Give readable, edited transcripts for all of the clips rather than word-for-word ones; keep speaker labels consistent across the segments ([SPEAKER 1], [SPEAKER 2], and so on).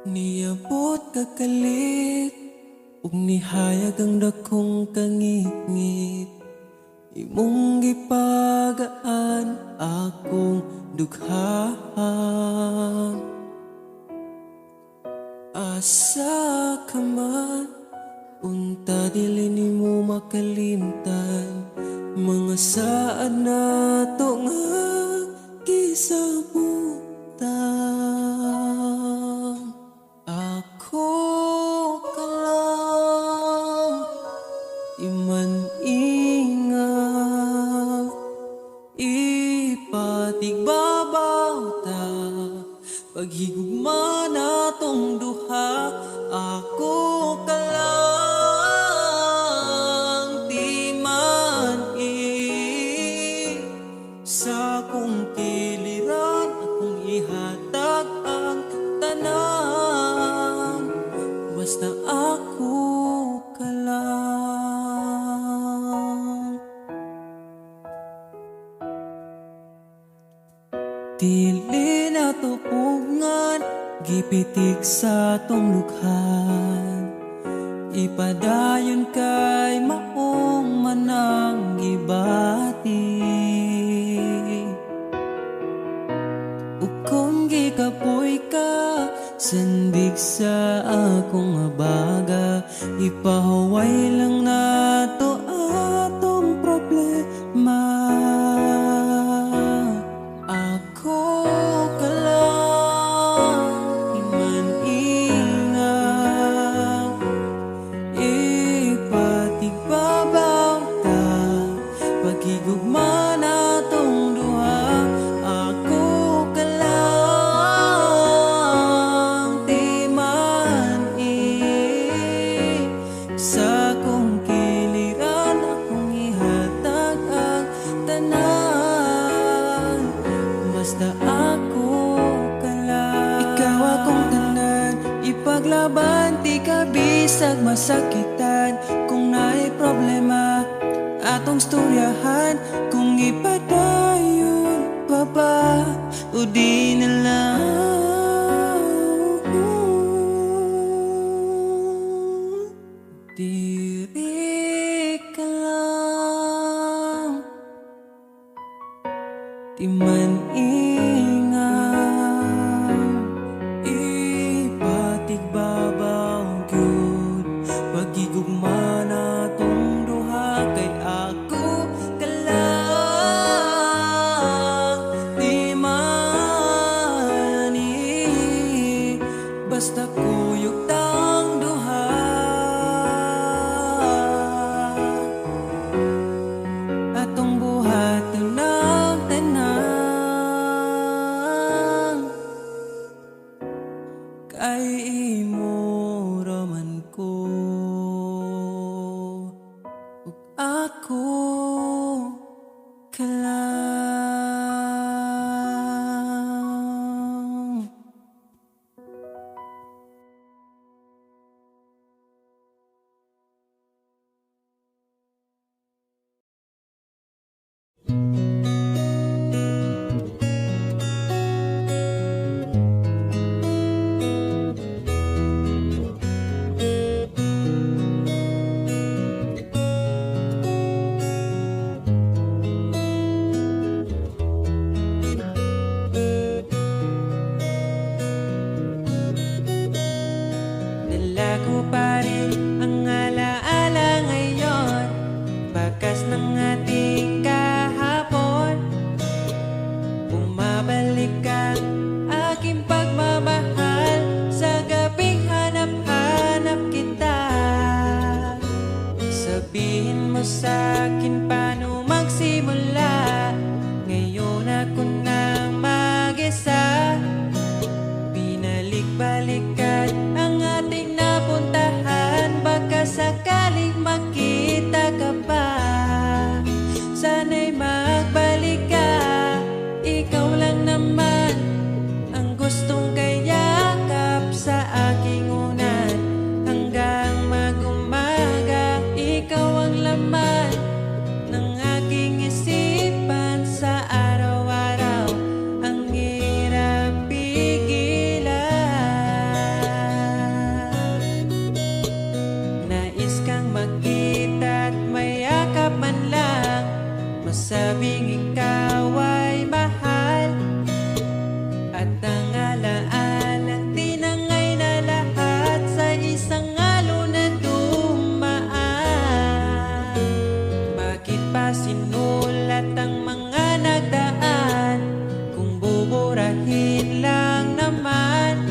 [SPEAKER 1] Niabot kakalit ug nihayag ang dakong kangit-ngit. Imong gipagaan akong dughaan. Asa ka man, unta dili nimo makalimtan. Mga saad na to nga gisabutan. Ako ka lang, iman ingat, ipatigbabaw ta. Paghigugma na tong duha, ako ka lang, di man sa kong kiliran, akong ihatag ang tanan, basta ako ka lang. Dili na tupungan, gipitik sa tong lukhan. Ipadayon kay maong manang gibati. Ug kung gikapoy ka, sandig sa akong abaga. Ipahuway lang nato atong problema. Ako ka lang, iman ingat, ipatigbabaw ta. Paghigugma na tong duha, ako ka lang, di man sa kong kiliran, akong ihatag ang tanan, basta ako ka lang. Ikaw akong tanan, ipaglaban, di ka bisag masakitan. Kung naay problema, atong storyahan. Kung ipadayon pa ba o di na lang, diri ka lang, di man ingat, ipatigbabaw gyud. Paghigugma na tong duha, kay ako ka lang, di man basta kuyog tang duha. Atong buhaton ng tanan, kay imo raman ko, ug ako ka lang. alaala, tinangay na lahat sa isang alon na dumaan. Bakit pa sinulat ang mga nagdaan kung buburahin lang naman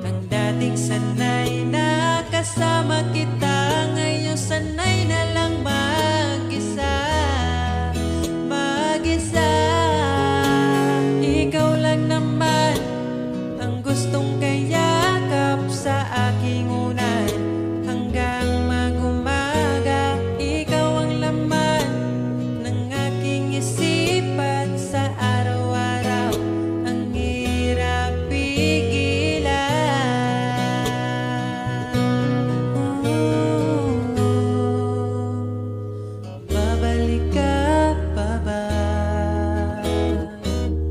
[SPEAKER 1] ang dating sanay na kasama kita? Ngayon sanay na lang mag-isa, mag-isa. Ikaw lang naman ang gustong kayakap sa aking unan hanggang mag-umaga. Ikaw ang laman ng aking isipan sa araw-araw. Ang hirap pigilan. Babalik ka pa ba?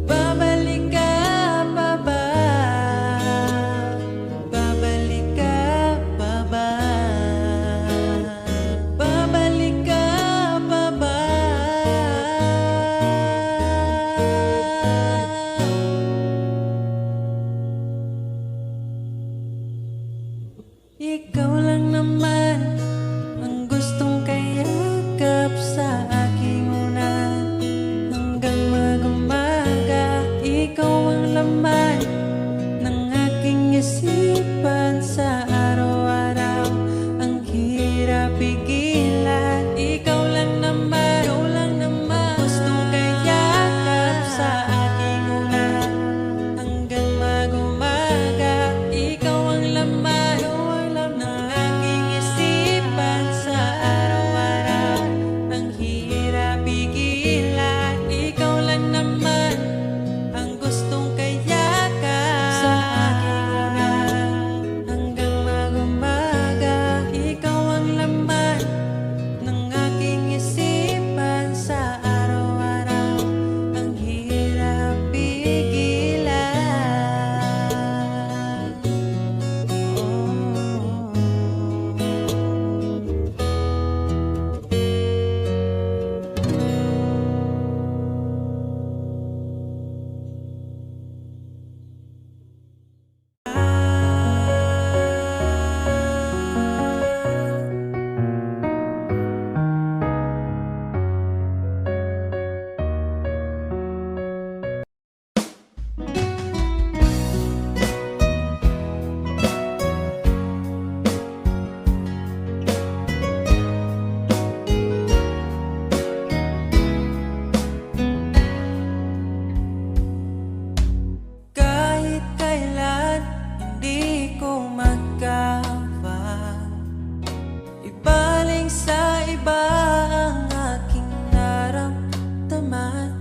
[SPEAKER 1] Babalik ka pa ba? Babalik ka pa ba? Babalik ka pa ba? Ikaw lang naman ang gustong kayakap sa aking unan hanggang mag-umaga. Ikaw ang laman ng aking isipan sa araw-araw. Ang hirap pigilan. Ikaw lang naman gustong kayakap sa aking unan hanggang mag-umaga. Ikaw ang laman ng aking isipan sa araw-araw. Ang hirap pigilan. Ikaw lang naman ang gustong kayakap sa aking unan hanggang mag-umaga. Ikaw ang laman ng aking isipan sa araw-araw. Ang hirap pigilan. Kahit kailan hindi ko magkawa, ibaling sa iba ang aking naramdaman.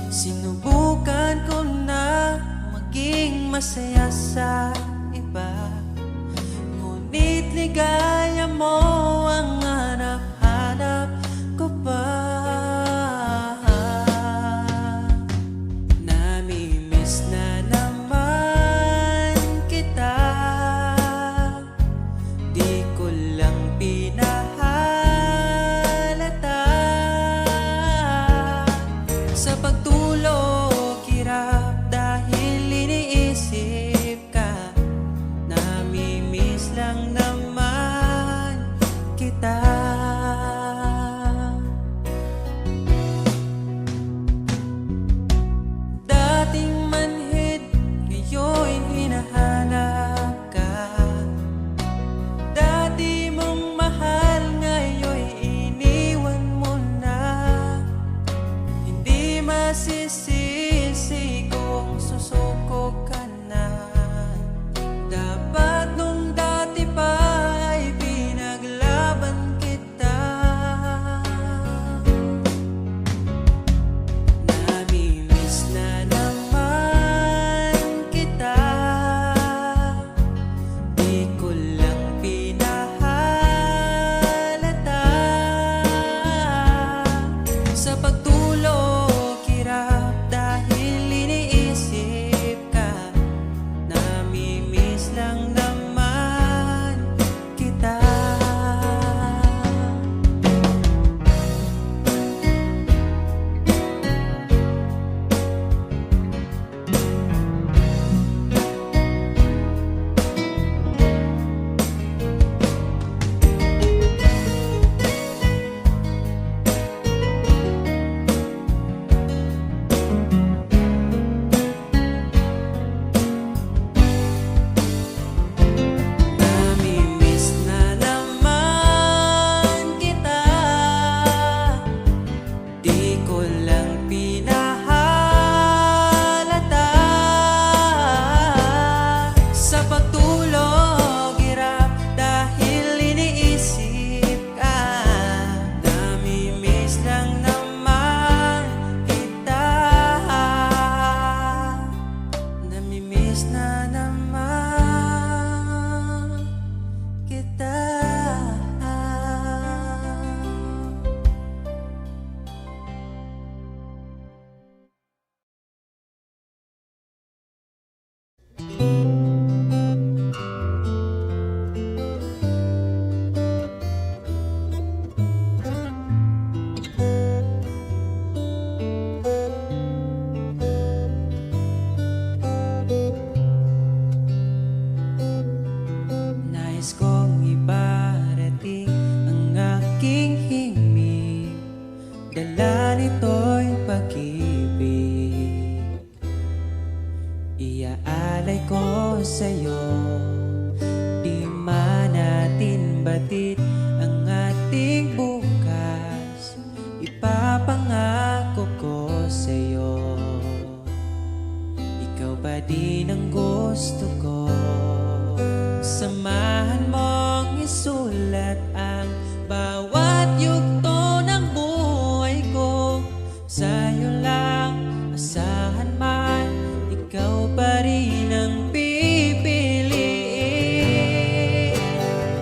[SPEAKER 1] Sinubukan ko na maging masaya sa iba, ngunit ligaya mo ang hanap-hanap ko pa. Namimiss na naman kita, di ko lang pinahalata. Sa pagtulog hirap dahil iniisip ka. nais na naman kita. Nais kong ibarating ang aking himig, dala nito'y pag-ibig. Iaalay ko sa'yo, di man natin batid ang ating bukas. Ipapangako ko sa'yo, ikaw pa din ang gusto ko. Samahan mong isulat ang bawat yugto ng buhay ko. Sa'yo lang asahan man, ikaw pa rin ang pipiliin.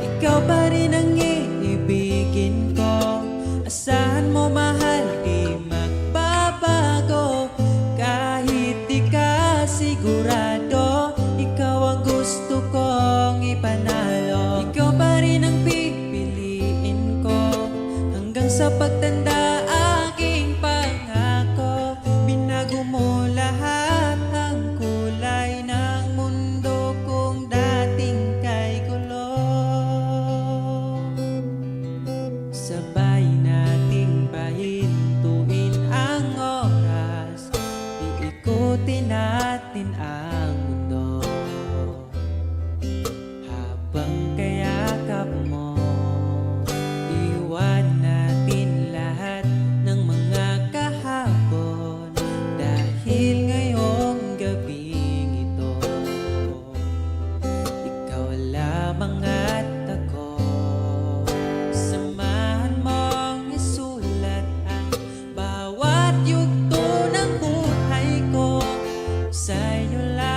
[SPEAKER 1] Ikaw pa rin ang iibigin ko. Asahan mo mahal, di magbabago. Kahit di ka sigurado, ikaw ang gusto kong ipanalo. Ikaw pa rin ang pipiliin ko hanggang sa pagtanda aking pangako. Binago mo lahat ang kulay ng mundo kong dating kay gulo. Sabay nating pahintuin ang oras, iikutin natin ang mundo. Habang kayakap mo, iwan natin lahat ng mga kahapon. Dahil ngayong gabing ito, ikaw lamang at ako. Samahan mong isulat ang bawat yugto ng buhay ko. Sa'yo lang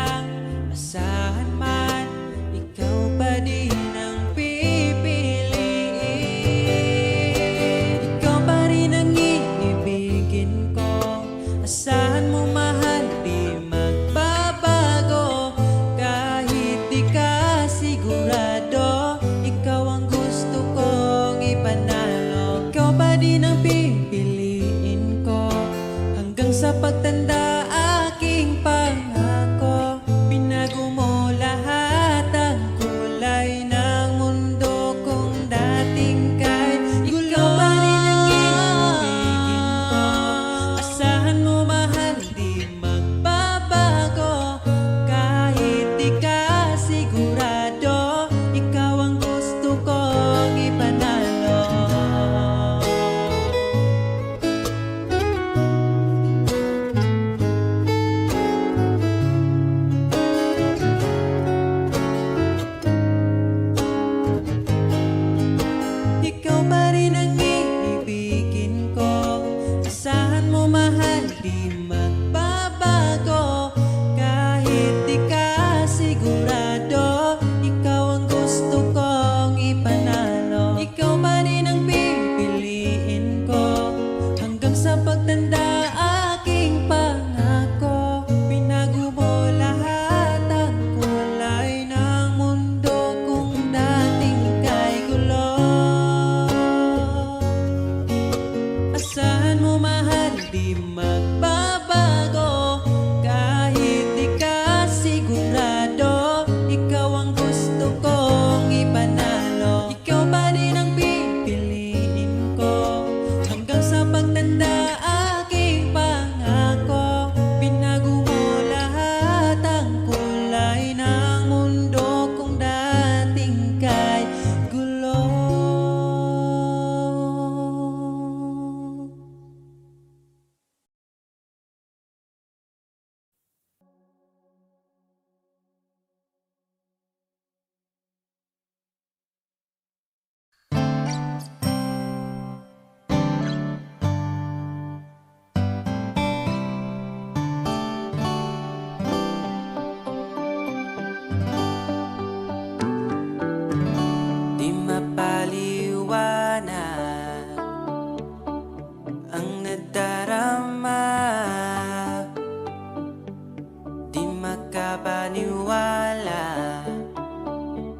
[SPEAKER 1] papaniwala,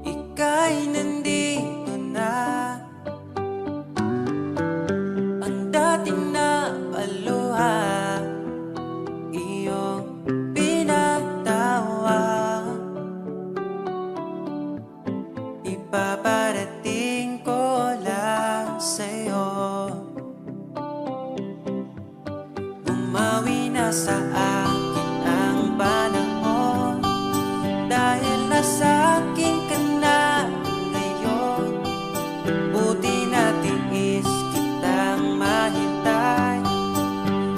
[SPEAKER 1] ika'y nandito na. Ang dating na paluha, iyong pinatawa. Ipaparating ko lang sa'yo, bumawi na sa akin ang panahon, dahil nasa akin ka na ngayon. Buti na tiis kitang mahintay,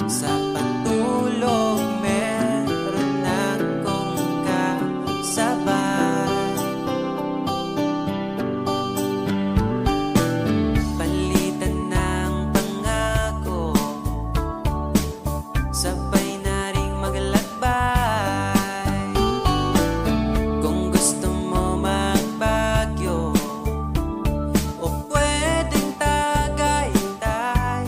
[SPEAKER 1] sa pagtulog meron akong kasabay. Palitan ng pangako, sabay na ring maglakbay. Kung gusto mo magbagyo, o pwedeng tagaytay,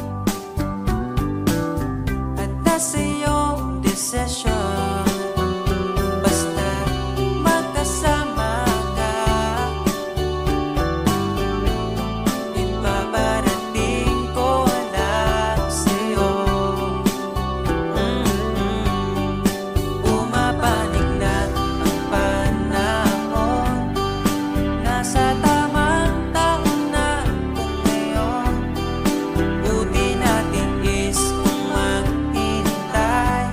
[SPEAKER 1] at nasa iyong desisyon, basta magkasama ka. Ipaparating ko lang sa'yo. Pumapanig na ang panahon, nasa tamang taon na kung ngayon. Buti natin is kung maghintay,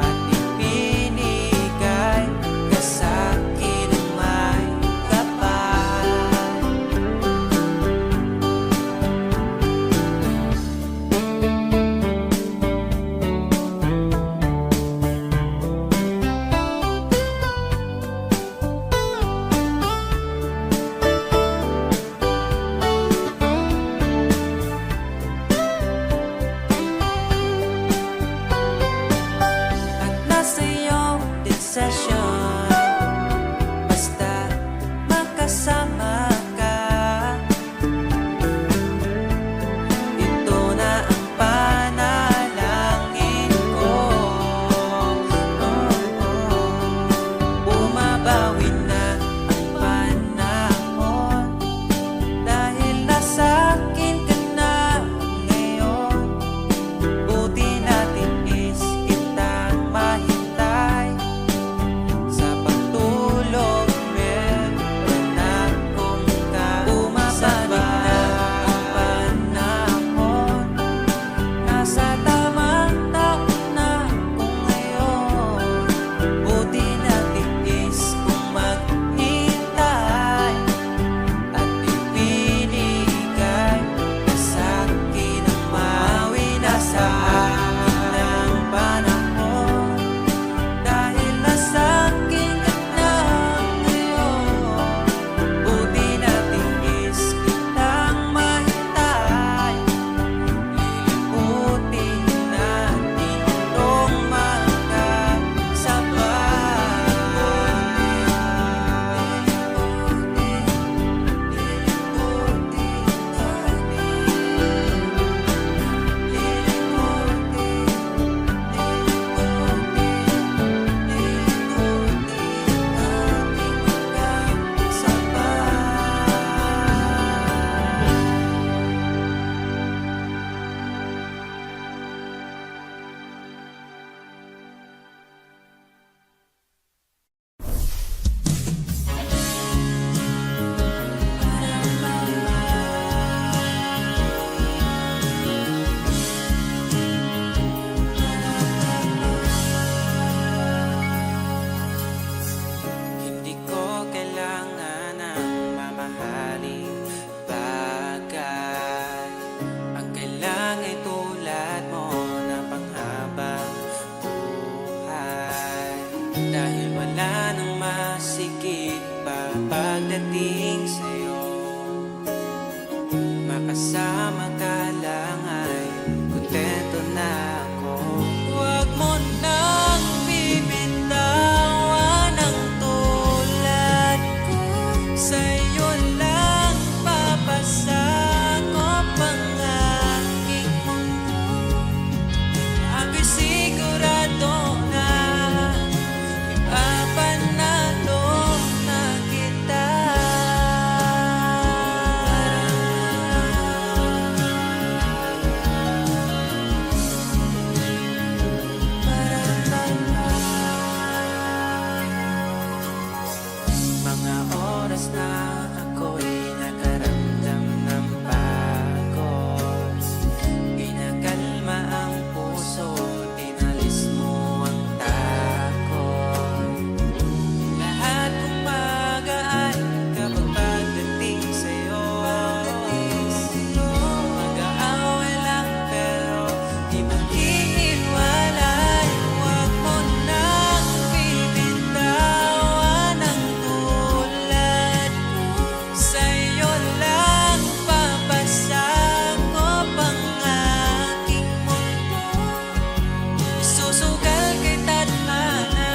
[SPEAKER 1] at ipinigay ka sa'kin ng may kapal. At nasa iyong desisyon, basta magkasama ka. Ito na ang panalangin ko. Bumabawi na ang panahon, dahil nasa akin ka na ngayon. Buti natin is kitang mahintay, sa pagtulog meron akong kasabay. Bumabawi na ang panahon, nasa tamang taon na kung ngayon. Buti natin is kung maghintay, at ipinigay ka sa'kin ang mawi na sa akin ang panahon, dahil nasa akin ka na ngayon. Buti natin is kitang mahintay, liliputin natin itong Hindi ko kailangan ng mamahaling bagay. Ang kailangan ay tulad mo ng panghabang buhay, dahil wala nang masigit pa pagdating sa'yo. Makasama ka lang ay kontento na ako. Huwag mo nang bibitawan ang tulad ko, sa'yo lang papasakop ang aking mundo. Ako'y sigurado na oras na ako'y nakaramdam ng pagod, pinakalma ang puso, tinalis mo ang takot. Lahat kong magaan kapag pagdating sa'yo, mag-aaway lang pero di maghihiwalay. Huwag mo nang bibitawan ang tulad ko, sa'yo lang papasakop ang aking mundo. Susugal kita't mana,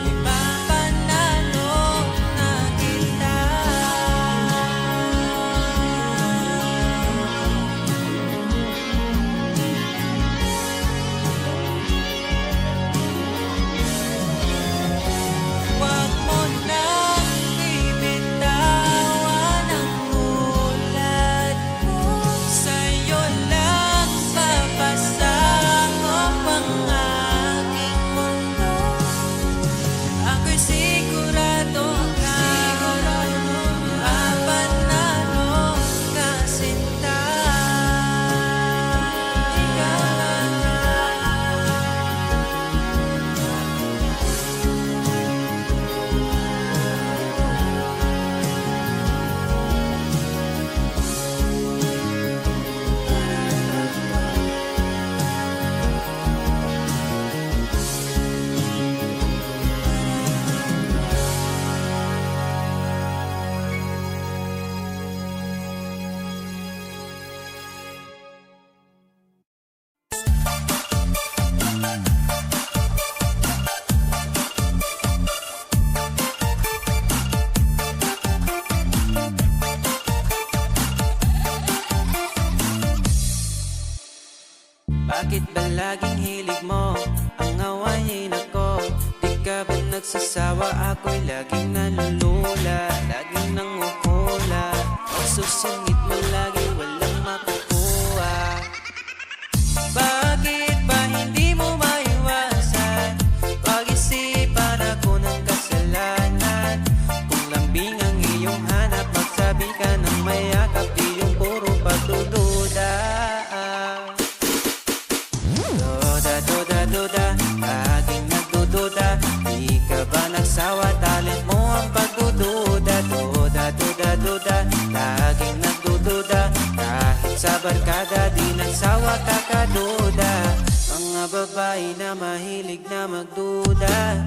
[SPEAKER 1] ipapanalo na kita. Huwag mo nang bibitawan ang tulad ko, sa'yo lang papasakop ang aking mundo. Ako'y sigurado ka, mapanalo ka sinta. Bakit ba laging hilig mo ang awayin ako? Di ka ba nagsasawa? Ako'y laging nalulula, laging nanguhula. Pagsusungit mo lagi walang makukuha. Bakit ba hindi mo maiwasan? Pag-isipan ako ng kasalanan. Kung lambing ang iyong hanap, magsabi ka ng mayakap, di yung puro pagdududa. Duda, laging nagdududa. Di ka ba nagsawa? Talent mo ang pagdududa. Duda, laging nagdududa. Kahit sa barkada, di nagsawa kakaduda. Mga babae na mahilig na magduda.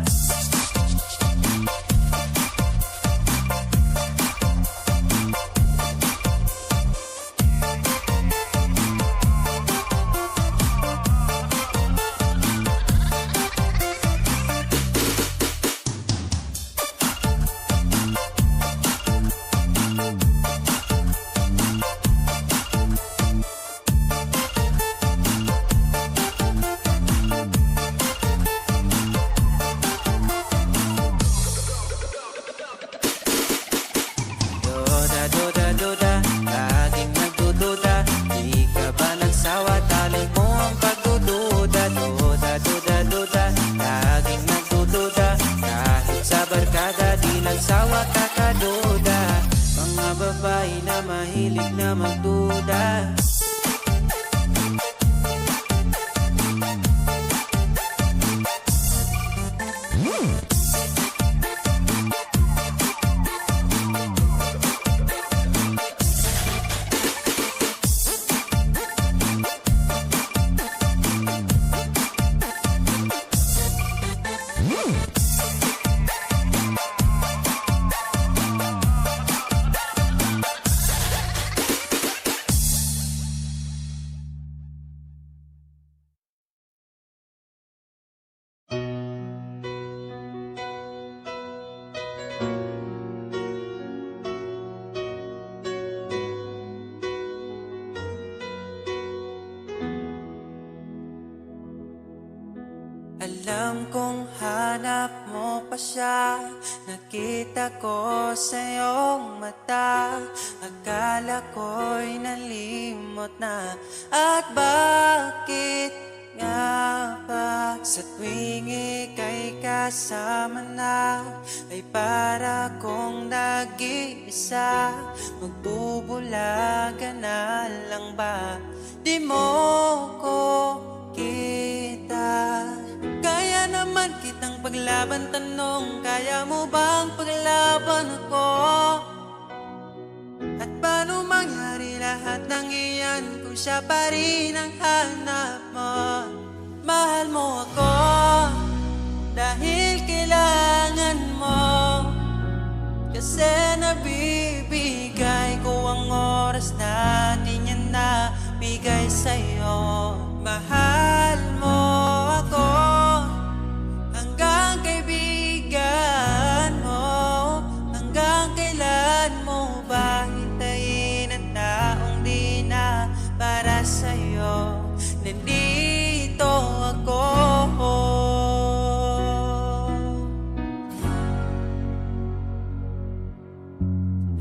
[SPEAKER 1] Duda, laging nagdududa. Di ka ba nagsawa? Talent mo ang pagdududa. Duda, laging nagdududa. Kahit sa barkada, di nagsawa kakaduda. Mga babae na mahilig na magduda. Alam kong hanap mo pa siya, nakita ko sa iyong mata. Akala ko'y nalimot na, at bakit nga ba sa tuwing ika'y kasama na ay para kong nag-iisa? Magbubulaga na lang ba? Di mo ko kita. Kaya naman kitang paglaban, tanong, kaya mo bang paglaban ako? At paano mangyari lahat ng iyan kung siya pa rin ang hanap mo? Mahal mo ako dahil kailangan mo, kasi nabibigay ko ang oras na di niya nabigay sa'yo. Mahal mo ako hanggang kaibigan mo. Hanggang kailan mo ba hintayin ang taong di na para sa'yo? Nandito ako.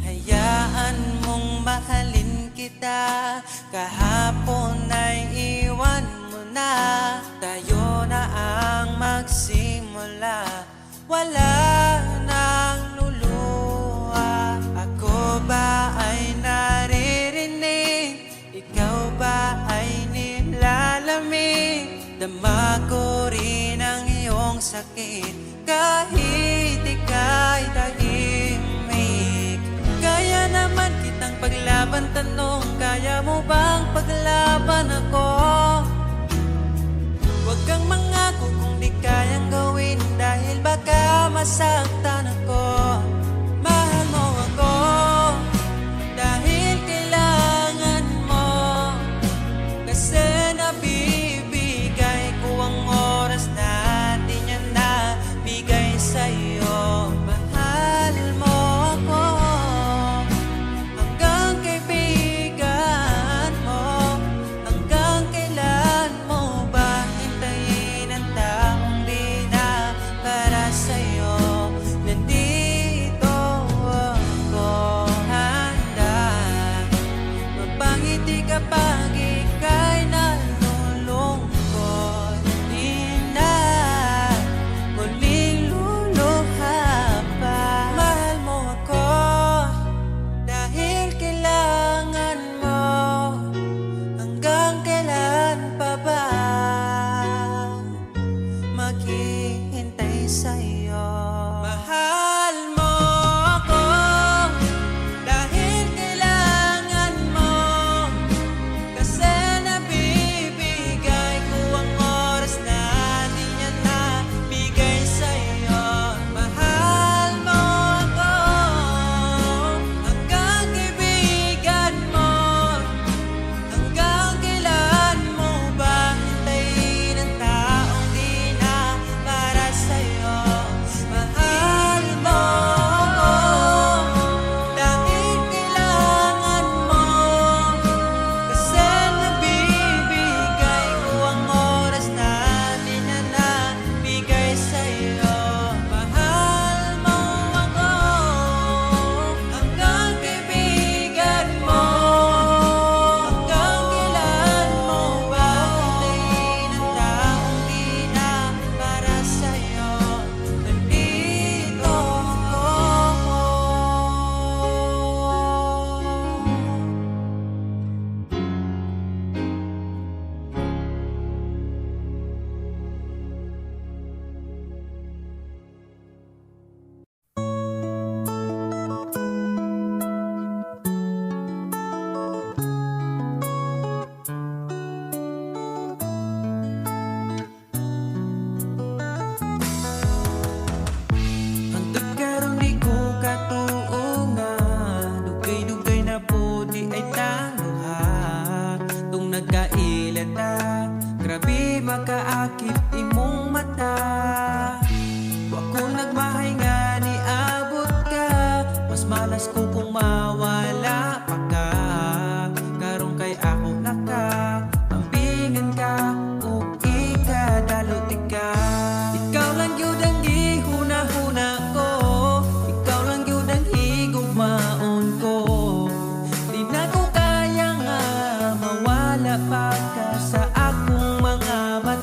[SPEAKER 1] Hayaan mong mahalin kita, kahapon ay iwan mo na. Tayo na ang magsimula, wala nang luluha. Ako ba ay naririnig? Ikaw ba ay nilalamig? Dama ko rin ang iyong sakit kahit ika'y tahimik. Kaya naman kitang paglaban, tanong, kaya mo bang paglaban ako? Huwag kang mangako kung di kayang gawin, dahil baka masaktan ako. Mahal mo ako dahil kailangan mo, kasi nabibigay ko ang oras na di niya nabigay sa'yo. Mahal mo ako hanggang kaibigan mo. Hanggang kailan mo ba hintayin ang taong di na para sa'yo? Nandito ako, handa mapangiti kapag ika'y nalulungkot. Di na muling luluha pa. Mahal mo ako dahil kailangan mo. Hanggang kailan pa ba maghihintay sa'yo? Mahal mo ako dahil kailangan mo, kasi nabibigay ko ang oras na di niya nabigay sa'yo. Mahal mo ako hanggang kaibigan mo. Hanggang kailan mo ba hintayin ang taong di na para sa'yo? Mahal mo ako dahil kailangan mo, kasi nabibigay ko ang oras na di na nabigay sa'yo. Mahal mo ako hanggang kaibigan mo. Hanggang kailan mo ba hintayin ang taong di na para sa'yo? Nandito ako. Hantod karon di ko katuunga, dugay-dugay na po di ay taluha. Tung nagkailata, grabe makaakit imong mata. Wa ko nagmahay nga ni abot ka, mas malas ko kung mawala pa ka. Karong kay ako naka ambingan ka, o ikadalot ka. Ikaw lang yun ang gihuna-huna ko, ikaw lang yun ang higugmaon ko. Di na ko kaya nga mawala pa ka sa akong mga mata.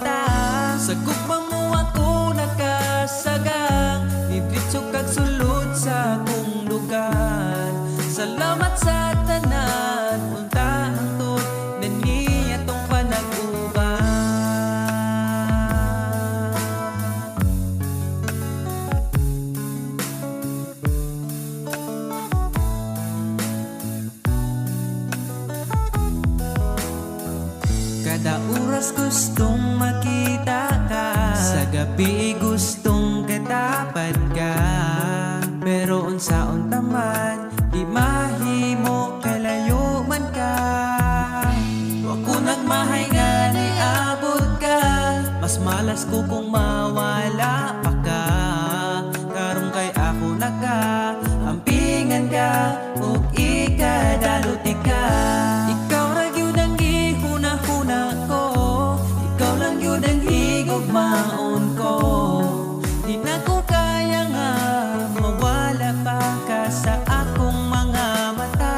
[SPEAKER 1] hapad ka. Pero unsaon taman di mahimo kalayo man ka. Wa ko nagmahay nga niabot ka, mas malas ko kung mawala pa ka. Karong kay ako naka ampingan ka ug ikadaluti ka. Ikaw ra gyud ang gihuna-huna ko, ikaw lang gyud ang higugmaon ko. Di na ko kaya nga mawala pa ka sa akong mga mata.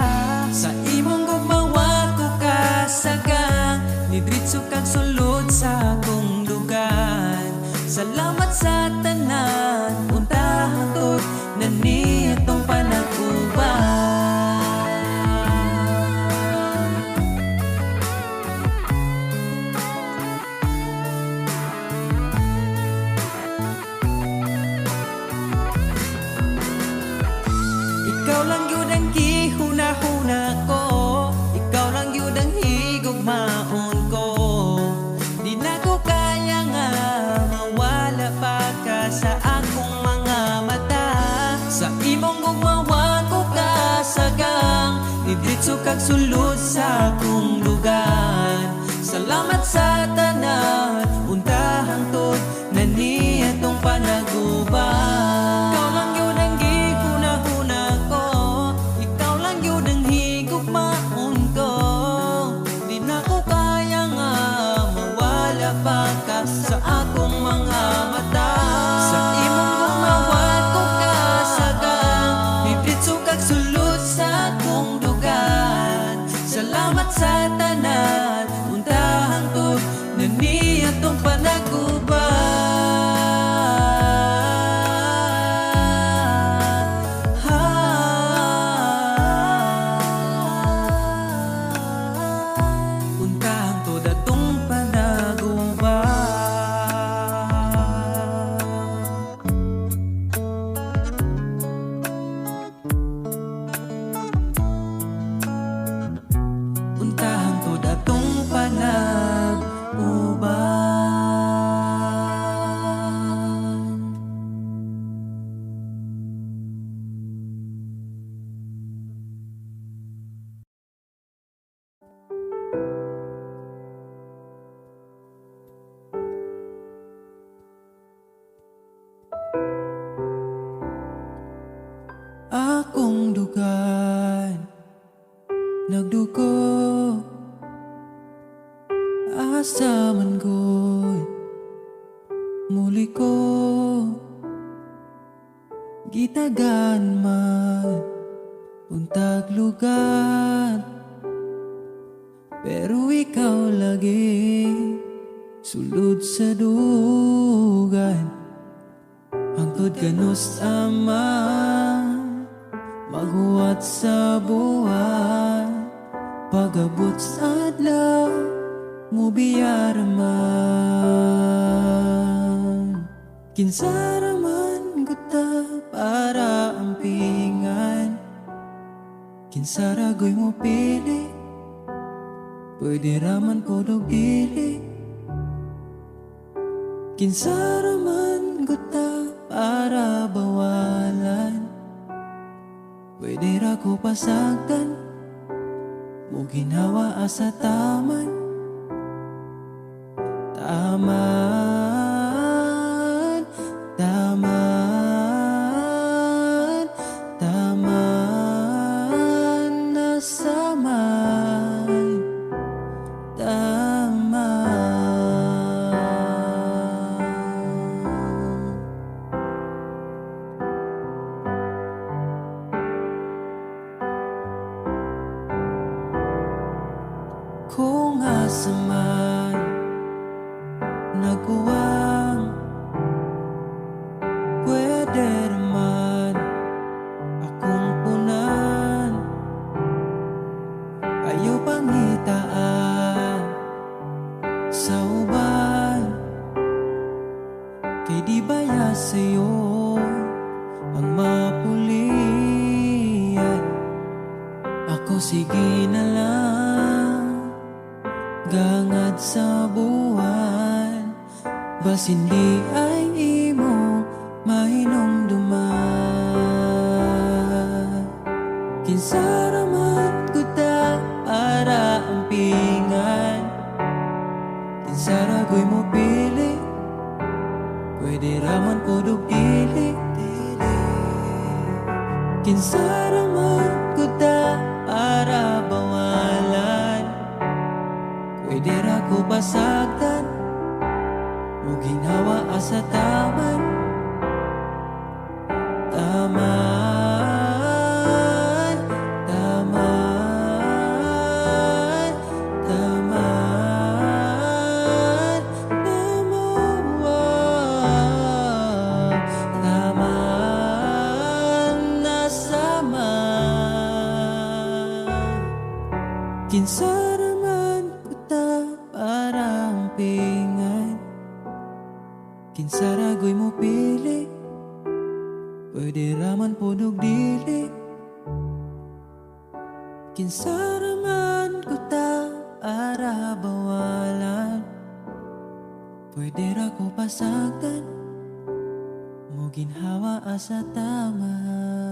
[SPEAKER 1] Sa imong gugmawa ko kasagang nidritso kag sulod sa akong dugan. Salamat sa tanan, untahan tod na nitong panag-uban. Ikaw lang yun ang gihuna-huna ko, ikaw lang yun ang higugmaon ko. Di na ko kaya nga mawala pa ka sa akong mga mata. Sa imong gugmawa ko kasagang nidritso kag sulod sa akong lugar. Salamat sa tanan, untahang tod na nitong panag-uban. Ikaw lang yun ang gihuna-huna ko, ikaw lang yun ang higugmaon ko. Di na ko kaya nga mawala pa ka sa akong mga mata. Sa imong gumawa ko kasagang nidritso kag sulod sa akong dugan. Salamat sa tanan, untahang tod na nitong panag-uban. Untahang tod atong panag-uban. Untahang tod atong panag-uban. Akong dugan nagdugo, asa man ko'y muli ko gitagan man untag lugar. Pero ikaw lagi sulod sa dugan. Hangtod ganus ama maghuwat sa buwan. Pagabot sa adlaw mo biyaraman. Kinsaraman guta para ampingan. Kinsaragoy mo pili, pwede raman ko dog dili. Kinsaraman guta para bawalan, pwede ra ko pasagdan. Mo ginawa asa taman, taman, taman, taman, nasaman, taman. Kung asa man nagkuwang, pwede naman akong punan. Ayaw pangitaan sa uban, kay di baya sa'yo ang mapulian. Ako sige na lang gangad sa buwan, bas hindi ay imo mahinumduman. Kinsaraman ko ta para ampingan. Kinsara ko'y mo pili, pwede raman pudog dili. Kinsaraman ko ta para bawalan, pwede ra ko basagtan, o ginawa asa taman. Taman, taman, taman, taman, taman, nasaman. Kinsaraman ko ta para ampingan. Kinsara go'y mo pili, pwede raman pudog dili. Kinsaraman ko ta para bawalan, pwede ra ko pasagtan, mo ginhawa asa taman.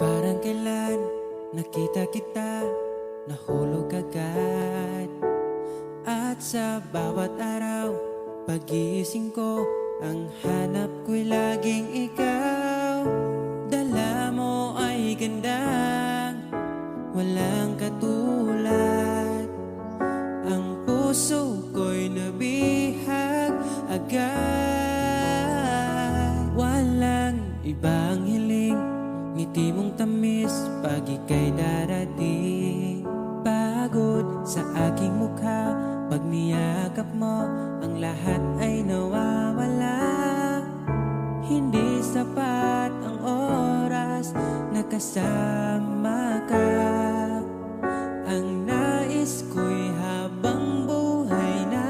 [SPEAKER 1] Parang kailan nakita kita, nahulog agad. At sa bawat araw, pag-iising ko, ang hanap ko'y laging ikaw. Dala mo ay gandang, walang katulad. Ang puso ko'y nabihag agad. Walang ibang hiling, ngiti mong tamis pag ika'y darating. Pagod sa aking mukha, pag niyakap mo, ang lahat ay nawawala. Hindi sapat ang oras na kasama ka. Ang nais ko'y habang buhay na.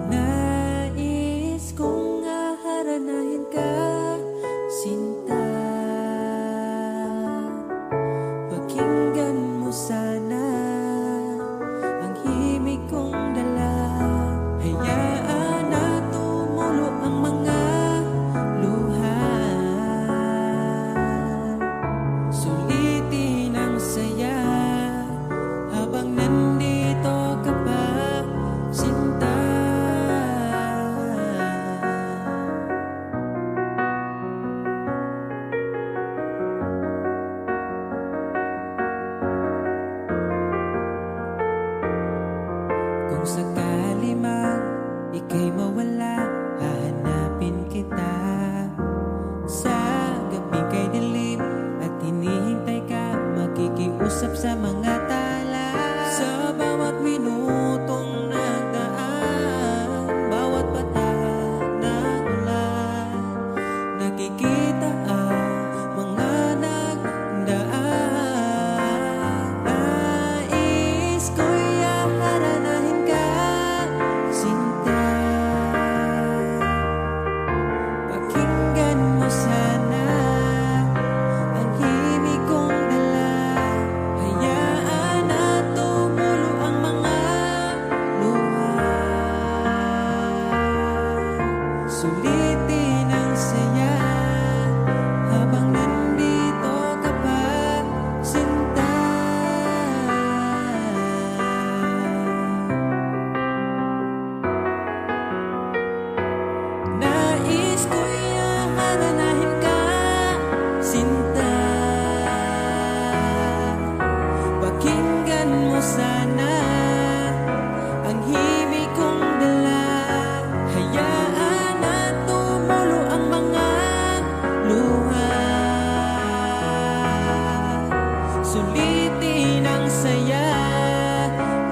[SPEAKER 1] Nais kong aharanahin ka, sinta. Pakinggan mo sana ang himig kong dala. Hayaan na tumulo ang mga luha. Sulitin ang saya habang nandito ka pa, sinta. Kung sakali mang ika'y mawala, hahanapin kita. Sa gabi kay dilim at hinihintay ka, makikiusap sa mga tala. Sa bawat minutong nagdaan, bawat patak ng ulan, nakikita ang mga nagdaan. Nais ko'y aharanahin ka, sinta. Pakinggan mo sana ang himig kong dala. Hayaan na tumulo ang mga luha. Sulitin ang saya habang nandito ka pa, sinta. Nais ko'y aharanahin ka, sinta. Pakinggan mo sana ang himig kong dala. Hayaan na tumulo ang mga luha. Sulitin ang saya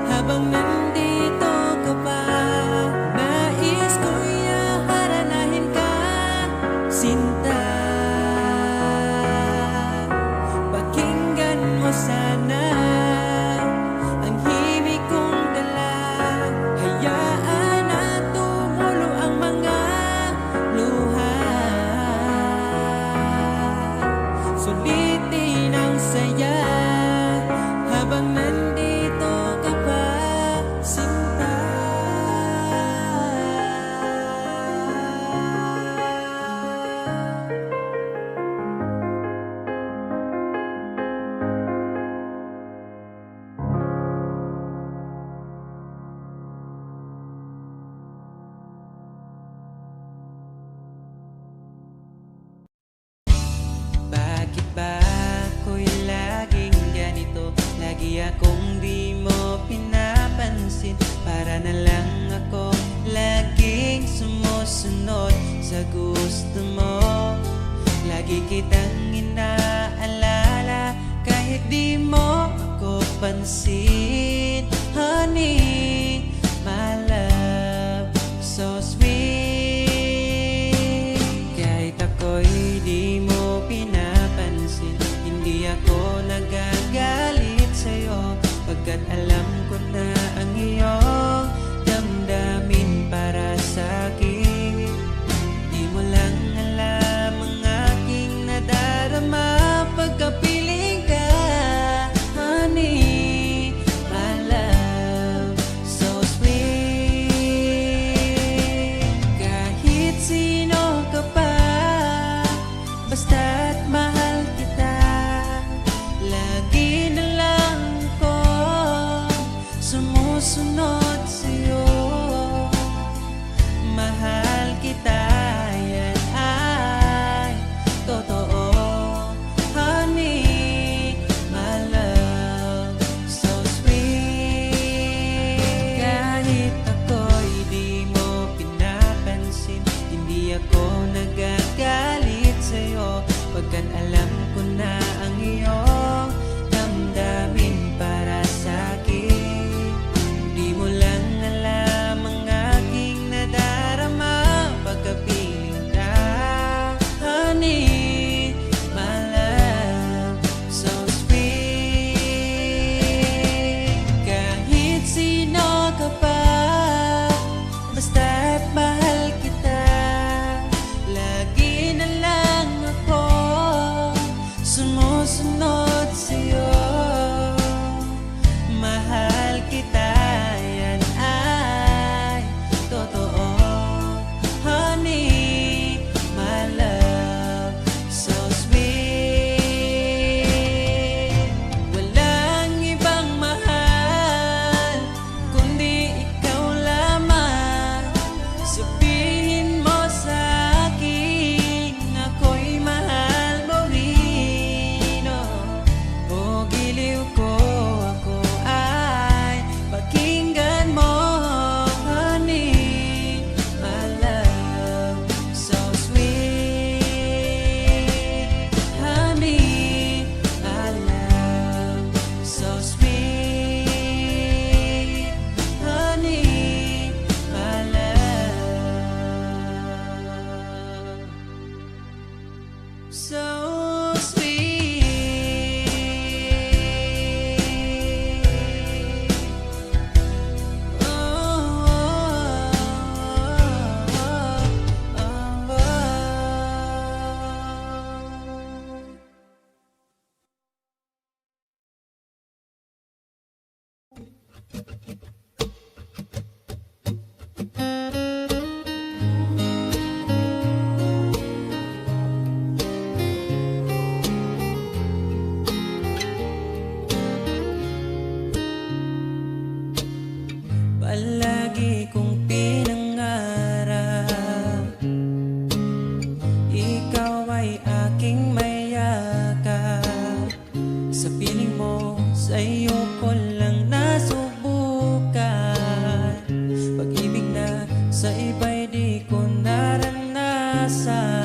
[SPEAKER 1] habang nandito ka pa. Nais ko'y aharanahin ka, sinta. para na lang ako laging sumusunod sa gusto mo. Lagi kitang inaalala kahit di mo ako pansin. Honey, my love, so sweet. Kahit ako'y di mo pinapansin, hindi ako nagagalit sa'yo, pagkat alam ko na ang iyong damdamin para sa'kin. Di mo lang alam ang aking nadarama pagkapiling ka. Honey, my love, so sweet. Kahit sino ka pa, basta't mahal kita, lagi na lang ko sumusunod sa'yo. Mahal kita, yan ay totoo. Honey, my love, so sweet. Kahit ako'y di mo pinapansin, hindi ako nagagalit sa'yo, pagkat alam ko na ang iyong damdamin para sa'kin. Di mo lang alam ang aking nadarama pagkapiling ka. Honey, my love, so sweet. Kahit sino ka pa, basta't mahal kita, lagi na lang ako sumusunod sa'yo. Mahal kita, yan ay totoo. Honey, my love, so sweet. Walang ibang mahal kundi ikaw lamang. Sabihin mo sa akin, ako'y mahal mo rin. O giliw ko, ako ay pakinggan mo. Honey, my love, so sweet. Honey, my love, so sweet. Honey, my love, so sweet. Palagi kong pinangarap, ikaw ay aking mayakap. Sa piling mo, sa'yo ko lang nasubukan. Pag-ibig na sa iba'y di ko naranasan.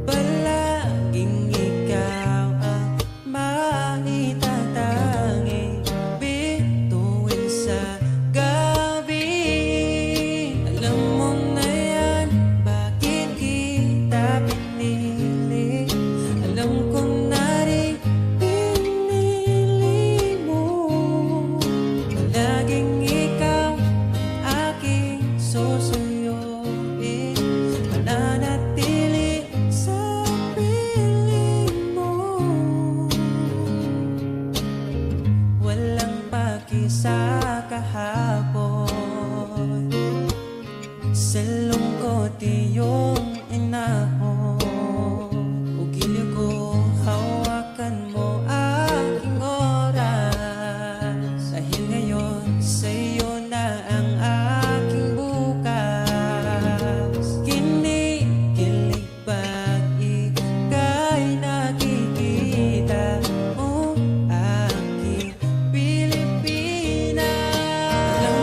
[SPEAKER 1] Palaging ikaw ang maitatanging bituin sa gabi. Alam mo na yan, bakit kita pinili? Alam ko na rin pinili mo. Palaging ikaw ang aking susuyuin, mananatili sa piling mo. Walang paki sa kahapon, sa lungkot iyong inahon. Ugiliw ko, hawakan mo aking oras, dahil ngayon sa'yo na ang aking bukas. Kinikilig pag ika'y nakikita mo, aking Pilipinas. Alam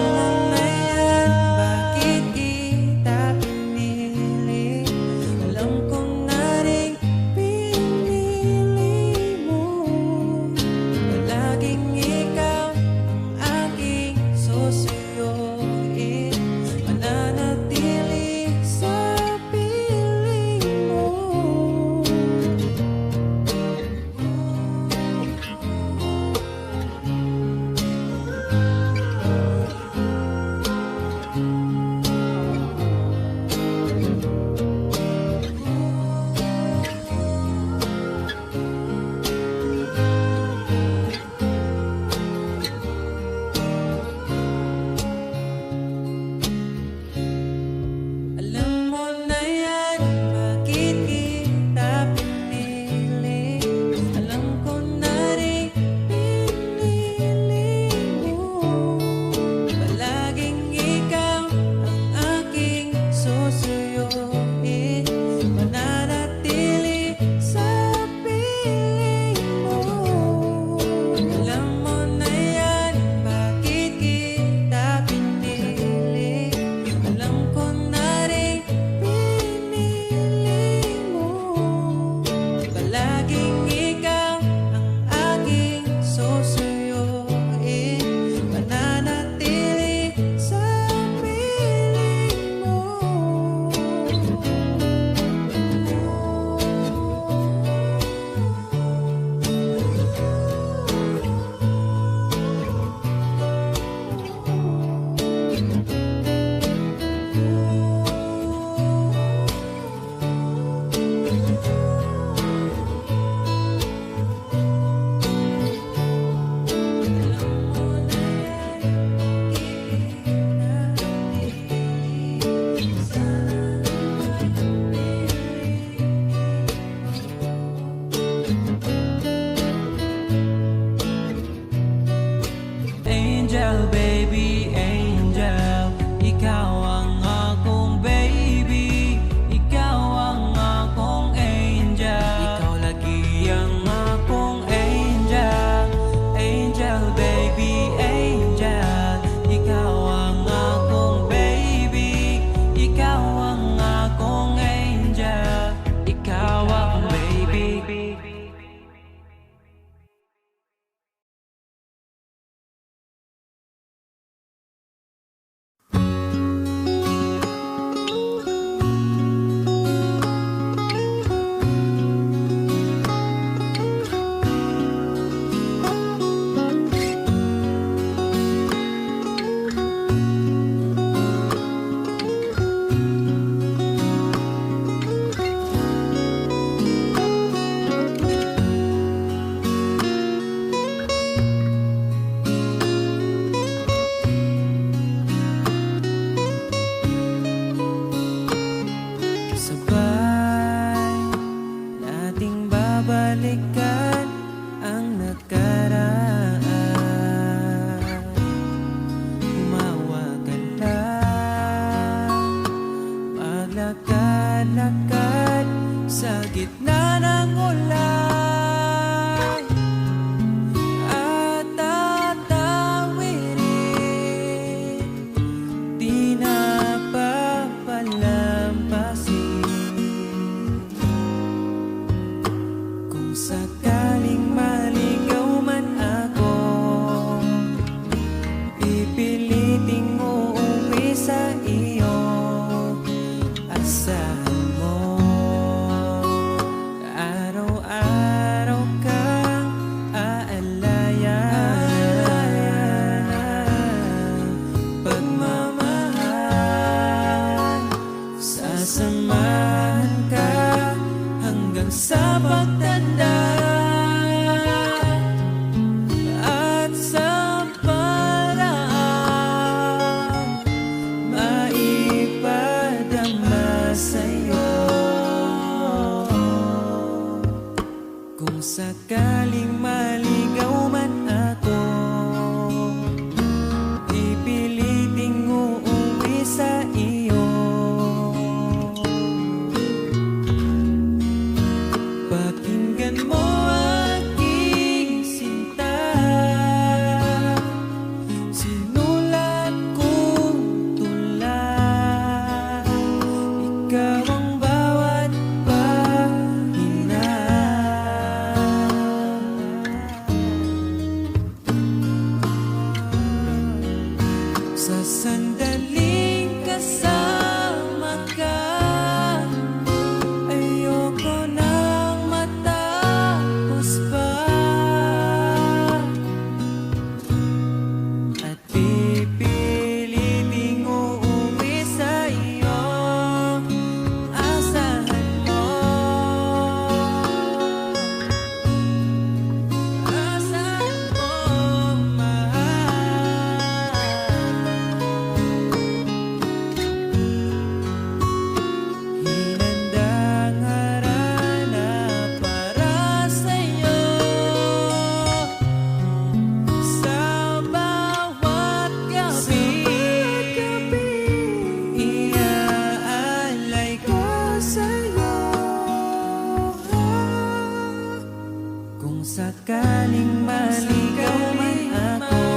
[SPEAKER 1] sakaling maligaw man ako,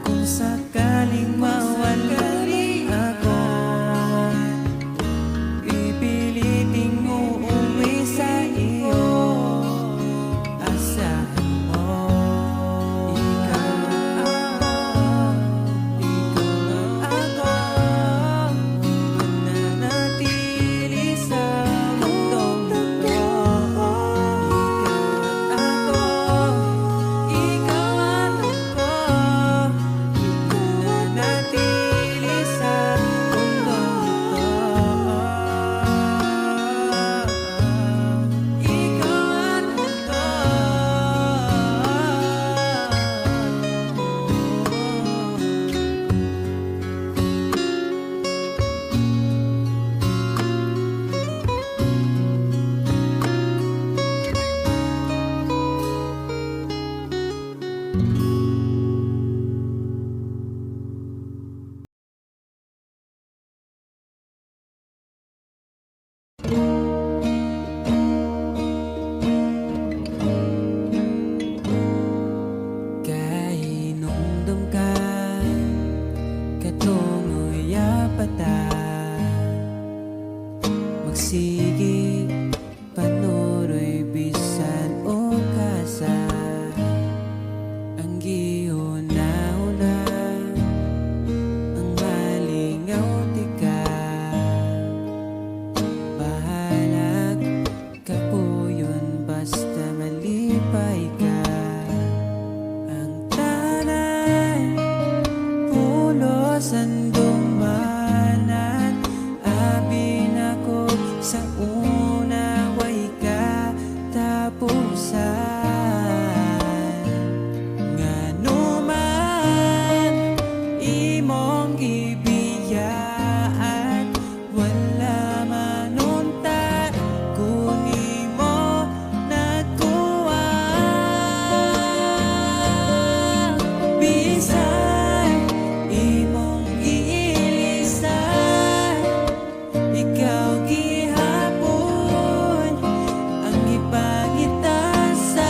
[SPEAKER 1] kung sakaling mawala ako, pipiliting uuwi sa iyo. Asahan mo, ikaw ako, mananatili sa mundong ito. Kahinumdum ka, katungo'y apata, magsige, panuroy bisan o kasa, ang gihuna-huna, ang malingaw tika, bahalag kapuyon basta malipay ka. Pulosan dumanan, abin ako sa una, way ka tapusan. Ngano man imong gibiyaan, wala manunta kung imo nagkuha. Bisan imong giilisan, ikaw gihapon ang ipangita sa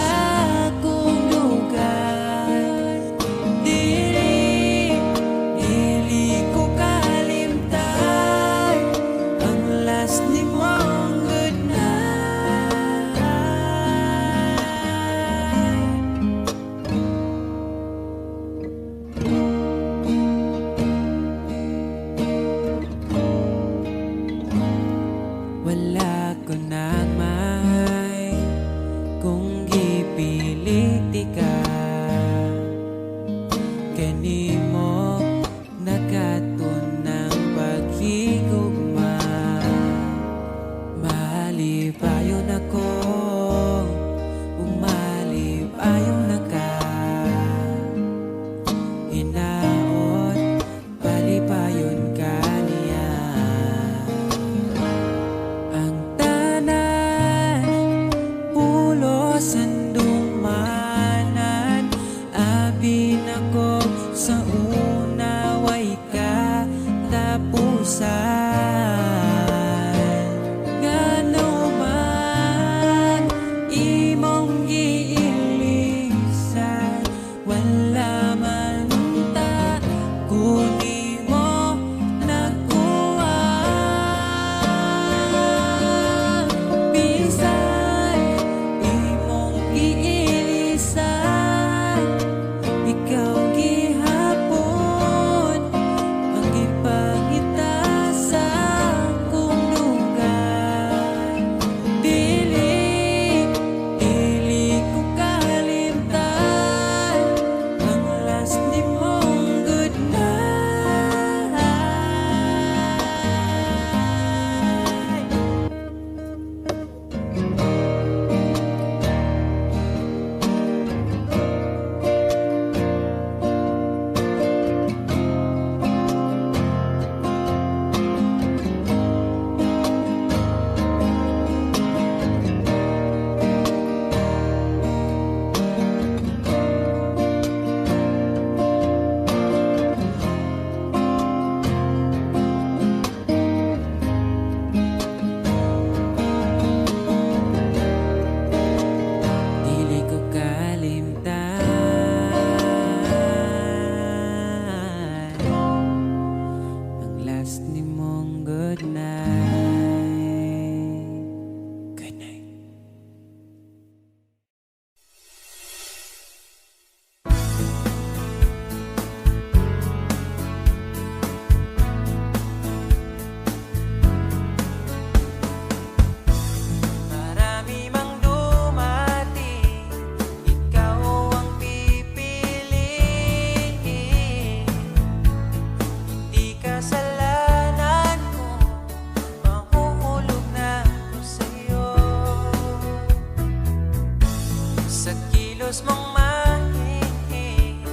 [SPEAKER 1] sa kilos mong mahihing.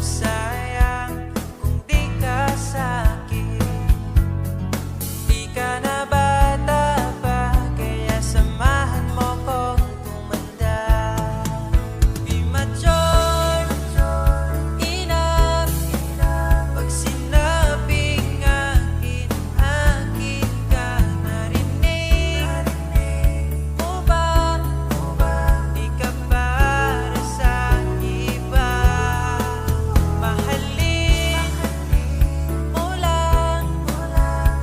[SPEAKER 1] Sayang kung di ka sa'kin. Di ka na bata pa, kaya samahan mo kong tumanda. Di mature enough pag sinabing akin, akin ka. Narinig mo ba? Di ka para sa iba. Mahalin mo lang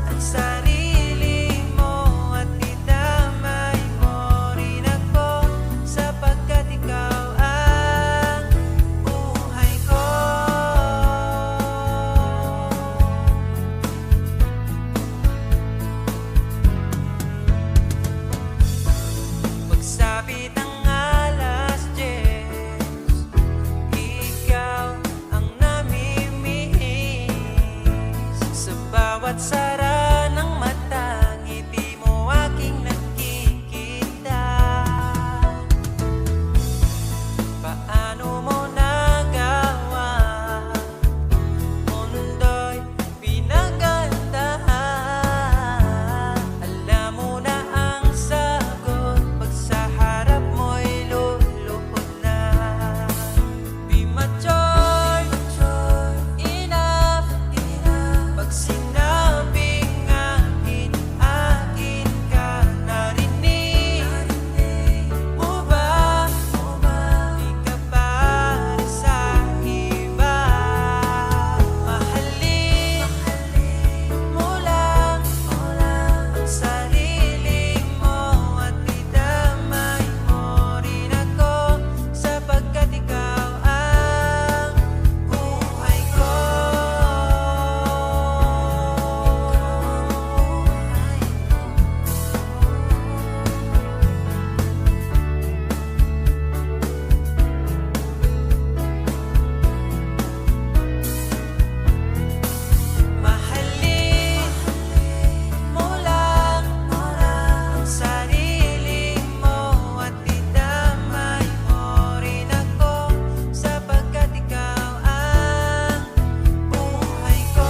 [SPEAKER 1] ang sarili mo at idamay mo rin ako, sapagkat ikaw ang buhay ko. Pagsapit ng alas 10, ikaw ang namimiss. Sa bawat sara ng mata, ngiti mo aking nakikita. Paano mo nagawa? Mundo'y pinagandahan. Alam mo na ang sagot pag sa harap mo'y lulupot na. Di mature enough pag sinabing akin, akin ka. Narinig mo ba? Di ka para sa iba. Mahalin mo lang ang sarili mo at idamay mo rin ako, sapagkat ikaw ang buhay ko. Mahalin mo lang ang sarili mo at idamay mo rin ako, sapagkat ikaw ang buhay ko.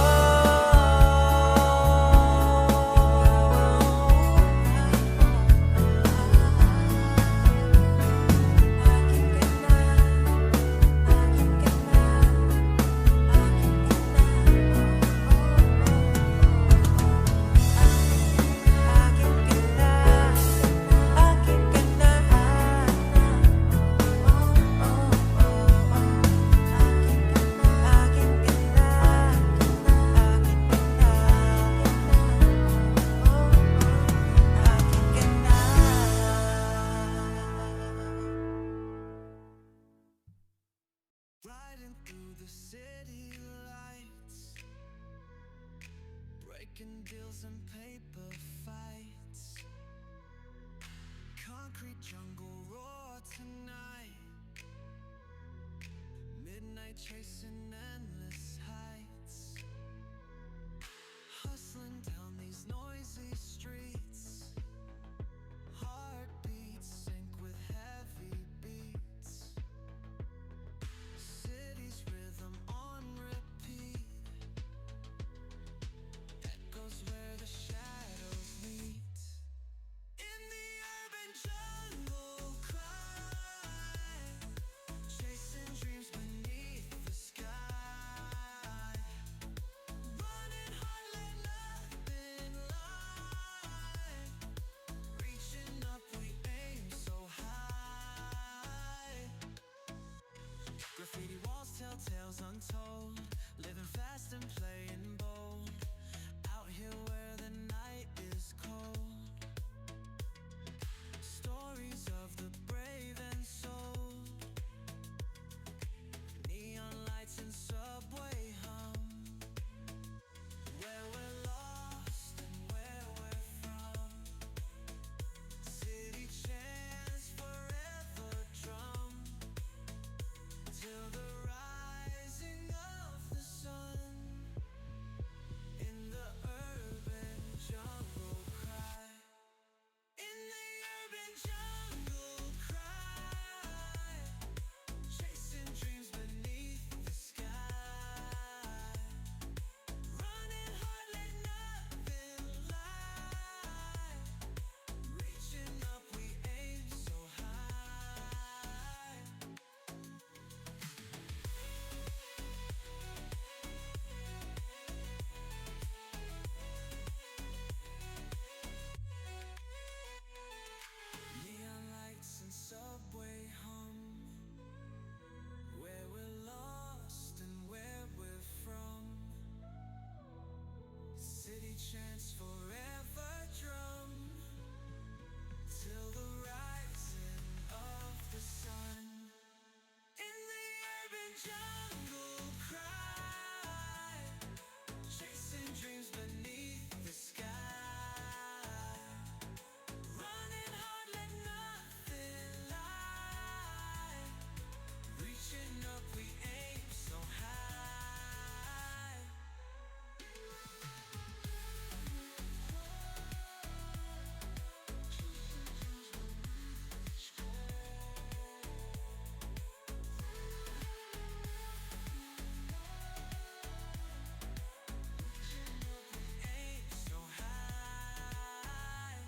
[SPEAKER 1] Riding through the city lights, breaking deals and paper fights. Concrete jungle roar tonight, midnight chasing endless heights. Hustling down these noisy streets, heartbeats sync with heavy beats. City's rhythm on repeat, echoes where the shadows meet. In the urban jungle cry, chasing dreams beneath the sky. jungle cry, chasing dreams beneath the sky. Running hard, let nothing lie. Reaching up, we aim so high. Aim so high.